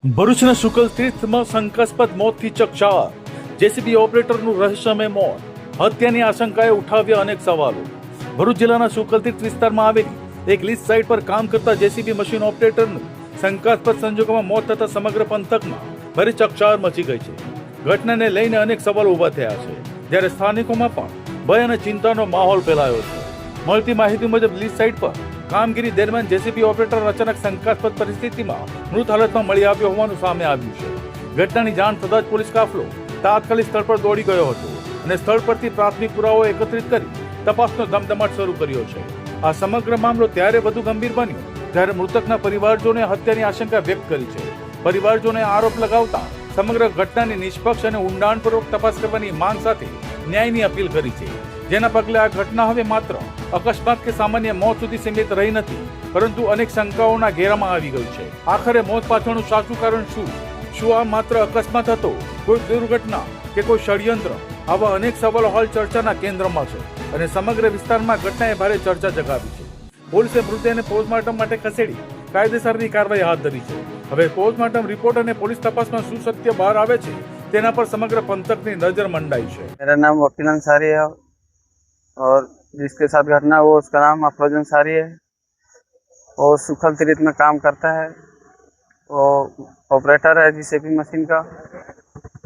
ભરૂચના શુકલ તીર્થમાં શંકાસ્પદ મોતથી ચકચાર. જેસીબી ઓપરેટરનું રહસ્યમય મોત. હત્યાની આશંકાએ ઉઠાવ્યા અનેક સવાલો. ભરૂચ જિલ્લાના શુકલ તીર્થ વિસ્તારમાં આવેલી એક લીઝ સાઇટ પર કામ કરતા જેસીબી મશીન ઓપરેટરનું શંકાસ્પદ સંજોગોમાં મોત થતા સમગ્ર પંથકમાં ભારે ચકચાર મચી ગઈ છે. ઘટનાને લઈને અનેક સવાલો ઉભા થયા છે, જ્યારે સ્થાનિકોમાં પણ ભય અને ચિંતાનો માહોલ ફેલાયો છે. મળતી માહિતી મુજબ લીઝ સાઇટ પર કામગીરી દરમિયાન જેસીબી ઓપરેટર અચાનક શંકાસ્પદ પરિસ્થિતિમાં મૃત હાલતમાં મળી આવ્યો હોવાનું સામે આવ્યું છે. ઘટનાની જાણ થતાં જ પોલીસ કાફલો તાત્કાલિક સ્થળ પર દોડી ગયો હતો અને સ્થળ પરથી પ્રાથમિક પુરાવો એકત્રિત કરી તપાસનો ધમધમાટ શરૂ કર્યો છે. આ સમગ્ર મામલો ત્યારે વધુ ગંભીર બન્યો જ્યારે મૃતકના પરિવારજોને હત્યાની આશંકા વ્યક્ત કરી છે. પરિવારજોને આરોપ લગાવતા સમગ્ર ઘટનાની નિષ્પક્ષ અને ઊંડાણપૂર્વક તપાસ કરવાની માંગ સાથે ન્યાયની અપીલ કરી છે. જેના પગલે આ ઘટના હવે માત્ર અકસ્માત કે સામાન્ય મોત સુધી સીમિત રહી નથી, પરંતુ અનેક શંકાઓના ઘેરામાં આવી ગઈ છે. આખરે મોત પાછળનું સાચું કારણ શું? શું આ માત્ર અકસ્માત હતો, કોઈ દુર્ઘટના કે કોઈ ષડયંત્ર? આવા અનેક સવાલો હાલ ચર્ચાના કેન્દ્રમાં છે અને સમગ્ર વિસ્તારમાં ઘટનાએ ભારે ચર્ચા જગાવી છે. પોલીસે મૃતદેહને પોસ્ટમોર્ટમ માટે ખસેડી કાયદેસરની કાર્યવાહી હાથ ધરી છે. હવે પોસ્ટમોર્ટમ રિપોર્ટ અને પોલીસ તપાસમાં શું સત્ય બહાર આવે છે તેના પર समग्र पंथक ની नजर मंडाई है। मेरा नाम वकील अंसारी है और जिसके साथ घटना हुआ उसका नाम अफरोज अंसारी है। वो सुखल तीर्थ में काम करता है, वो ऑपरेटर है जेसीबी मशीन का।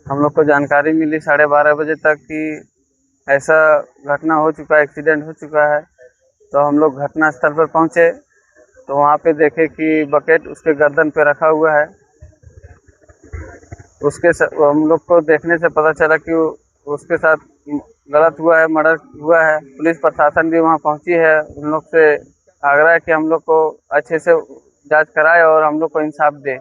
हम लोग को जानकारी मिली 12:30 बजे तक कि ऐसा घटना हो चुका है, एक्सीडेंट हो चुका है। तो हम लोग घटना स्थल पर पहुंचे तो वहाँ पे देखे कि बकेट उसके गर्दन पे रखा हुआ है। हम लोग को देखने से पता चला कि उसके साथ गलत हुआ है, मर्डर हुआ है। पुलिस प्रशासन भी वहाँ पहुंची है। उन लोग से आग्रह है कि हम लोग को अच्छे से जांच कराए और हम लोग को इंसाफ दे।